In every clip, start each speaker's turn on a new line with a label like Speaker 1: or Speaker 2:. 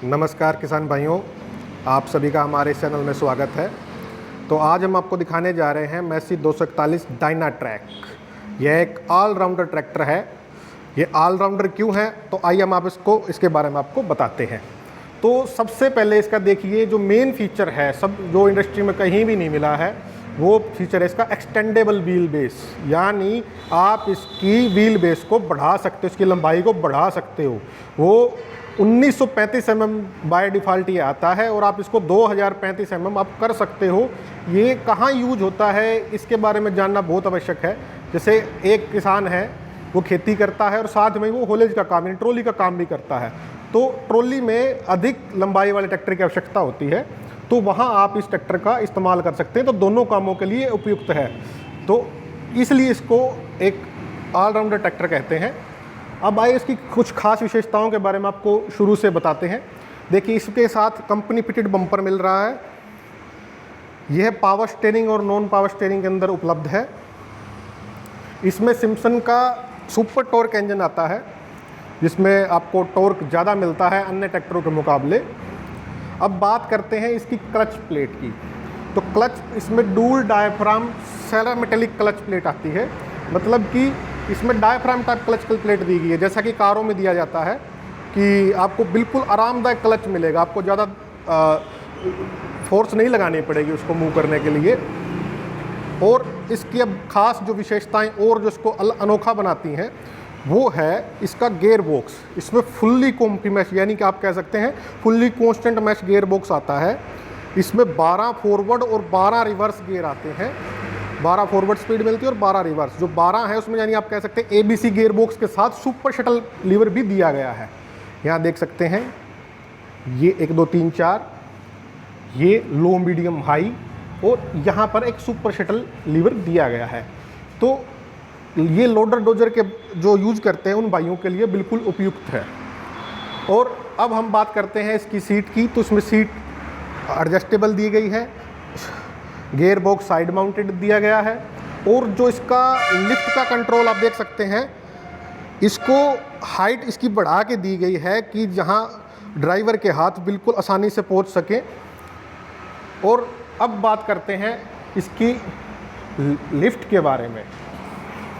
Speaker 1: नमस्कार किसान भाइयों, आप सभी का हमारे इस चैनल में स्वागत है। तो आज हम आपको दिखाने जा रहे हैं मैसी 241 डायनाट्रैक। यह एक ऑलराउंडर ट्रैक्टर है। ये ऑलराउंडर क्यों है, तो आइए हम आप इसके बारे में आपको बताते हैं। तो सबसे पहले इसका देखिए, जो मेन फीचर है, सब जो इंडस्ट्री में कहीं भी नहीं मिला है, वो फीचर है इसका एक्सटेंडेबल व्हील बेस। यानी आप इसकी व्हील बेस को बढ़ा सकते हो, इसकी लंबाई को बढ़ा सकते हो। वो 1935 mm बाय डिफ़ॉल्ट ये आता है और आप इसको 2035 mm आप कर सकते हो। ये कहाँ यूज होता है, इसके बारे में जानना बहुत आवश्यक है। जैसे एक किसान है, वो खेती करता है और साथ में वो होलेज का काम यानी ट्रॉली का काम भी करता है। तो ट्रॉली में अधिक लंबाई वाले ट्रैक्टर की आवश्यकता होती है, तो वहाँ आप इस ट्रैक्टर का इस्तेमाल कर सकते हैं। तो दोनों कामों के लिए उपयुक्त है, तो इसलिए इसको एक ऑलराउंडर ट्रैक्टर कहते हैं। अब आइए इसकी कुछ खास विशेषताओं के बारे में आपको शुरू से बताते हैं। देखिए, इसके साथ कंपनी फिटेड बम्पर मिल रहा है। यह पावर स्टीयरिंग और नॉन पावर स्टीयरिंग के अंदर उपलब्ध है। इसमें सिम्पसन का सुपर टॉर्क इंजन आता है, जिसमें आपको टॉर्क ज़्यादा मिलता है अन्य ट्रैक्टरों के मुकाबले। अब बात करते हैं इसकी क्लच प्लेट की। तो क्लच इसमें डुअल डायफ्राम सेरामेटेलिक क्लच प्लेट आती है। मतलब कि इसमें डायफ्राम टाइप क्लच प्लेट दी गई है, जैसा कि कारों में दिया जाता है कि आपको बिल्कुल आरामदायक क्लच मिलेगा। आपको ज़्यादा फोर्स नहीं लगानी पड़ेगी उसको मूव करने के लिए। और इसकी अब खास जो विशेषताएं और जो इसको अनोखा बनाती हैं, वो है इसका गियर बॉक्स। इसमें फुल्ली कॉम्प्रीमेश यानी कि आप कह सकते हैं fully constant mesh gear box आता है। इसमें 12 फॉरवर्ड और 12 रिवर्स गियर आते हैं। 12 फॉरवर्ड स्पीड मिलती है और 12 रिवर्स। जो 12 है उसमें यानी आप कह सकते हैं ABC गियर बॉक्स के साथ सुपर शटल लीवर भी दिया गया है। यहाँ देख सकते हैं, ये 1 2 3 4, ये लो मीडियम हाई, और यहाँ पर एक सुपर शटल लीवर दिया गया है। तो ये लोडर डोजर के जो यूज करते हैं उन भाइयों के लिए बिल्कुल उपयुक्त है। और अब हम बात करते हैं इसकी सीट की। तो इसमें सीट एडजस्टेबल दी गई है, गियर बॉक्स साइड माउंटेड दिया गया है। और जो इसका लिफ्ट का कंट्रोल आप देख सकते हैं, इसको हाइट इसकी बढ़ा के दी गई है कि जहां ड्राइवर के हाथ बिल्कुल आसानी से पहुंच सके। और अब बात करते हैं इसकी लिफ्ट के बारे में।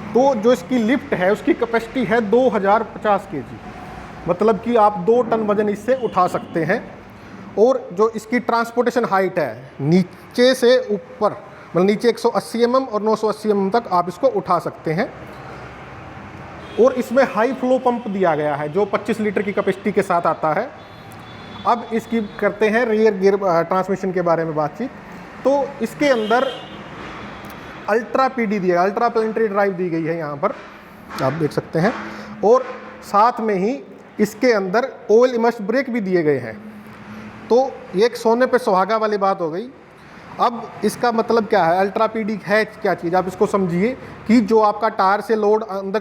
Speaker 1: तो जो इसकी लिफ्ट है, उसकी कैपेसिटी है 2050 kg। मतलब कि आप 2 टन वजन इससे उठा सकते हैं। और जो इसकी ट्रांसपोर्टेशन हाइट है, नीचे से ऊपर, मतलब नीचे 180 mm और 980 mm तक आप इसको उठा सकते हैं। और इसमें हाई फ्लो पंप दिया गया है, जो 25 लीटर की कैपेसिटी के साथ आता है। अब इसकी करते हैं रियर गियर ट्रांसमिशन के बारे में बातचीत। तो इसके अंदर अल्ट्रा PD दिया, अल्ट्रा प्लानेटरी ड्राइव दी गई है, यहाँ पर आप देख सकते हैं। और साथ में ही इसके अंदर ऑयल इमर्स्ड ब्रेक भी दिए गए हैं। तो ये एक सोने पे सुहागा वाली बात हो गई। अब इसका मतलब क्या है, अल्ट्रा PD है क्या चीज़, आप इसको समझिए कि जो आपका टायर से लोड अंदर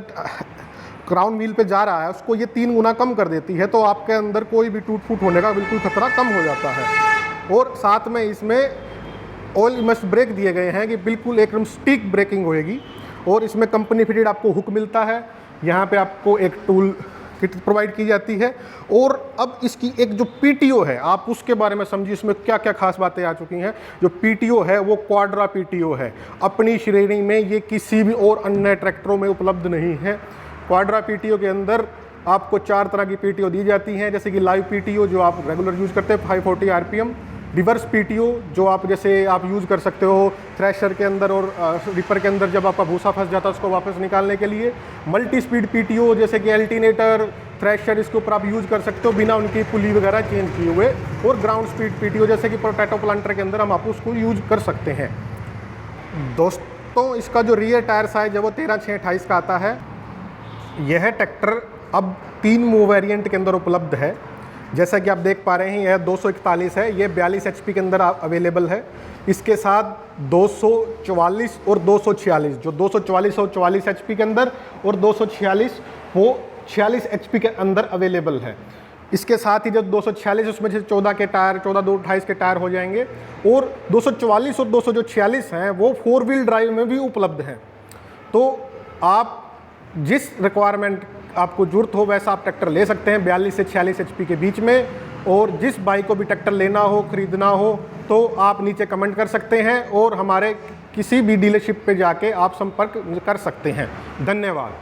Speaker 1: क्राउन व्हील पे जा रहा है, उसको ये 3 गुना कम कर देती है। तो आपके अंदर कोई भी टूट फूट होने का बिल्कुल खतरा कम हो जाता है। और साथ में इसमें ऑयल इमर्स्ड ब्रेक दिए गए हैं कि बिल्कुल एकदम स्टिक ब्रेकिंग होएगी। और इसमें कंपनी फिटेड आपको हुक मिलता है। यहाँ पे आपको एक टूल किट प्रोवाइड की जाती है। और अब इसकी एक जो PTO है, आप उसके बारे में समझिए, इसमें क्या क्या खास बातें आ चुकी हैं। जो PTO है वो क्वाड्रा PTO है। अपनी श्रेणी में ये किसी भी और अन्य ट्रैक्टरों में उपलब्ध नहीं है। क्वाड्रा PTO के अंदर आपको 4 तरह की PTO दी जाती हैं, जैसे कि लाइव PTO जो आप रेगुलर यूज़ करते हैं 540 RPM, रिवर्स PTO जो आप जैसे आप यूज़ कर सकते हो थ्रेशर के अंदर और रिपर के अंदर जब आपका भूसा फंस जाता है उसको वापस निकालने के लिए। मल्टी स्पीड PTO जैसे कि अल्टरनेटर, थ्रेशर, इसके ऊपर आप यूज़ कर सकते हो बिना उनकी पुली वगैरह चेंज किए हुए। और ग्राउंड स्पीड PTO जैसे कि पोटैटो प्लांटर के अंदर हम आप उसको यूज कर सकते हैं। दोस्तों, इसका जो रियर टायर साइज है वो 13/6/28 का आता है। यह ट्रैक्टर अब 3 मूव वेरिएंट के अंदर उपलब्ध है। जैसा कि आप देख पा रहे हैं, यह 241 है, ये 42 HP के अंदर अवेलेबल है। इसके साथ 244 और 246, जो 244 और 44 HP के अंदर और 246 वो 46 HP के अंदर अवेलेबल है। इसके साथ ही जब 246 उसमें से 14 के टायर, 14 2 28 के टायर हो जाएंगे। और 244 और 246 हैं वो 4 व्हील ड्राइव में भी उपलब्ध हैं। तो आप जिस रिक्वायरमेंट आपको जरूरत हो वैसा आप ट्रैक्टर ले सकते हैं। 42 से 46 HP के बीच में और जिस भाई को भी ट्रैक्टर लेना हो, ख़रीदना हो, तो आप नीचे कमेंट कर सकते हैं और हमारे किसी भी डीलरशिप पे जाके आप संपर्क कर सकते हैं। धन्यवाद।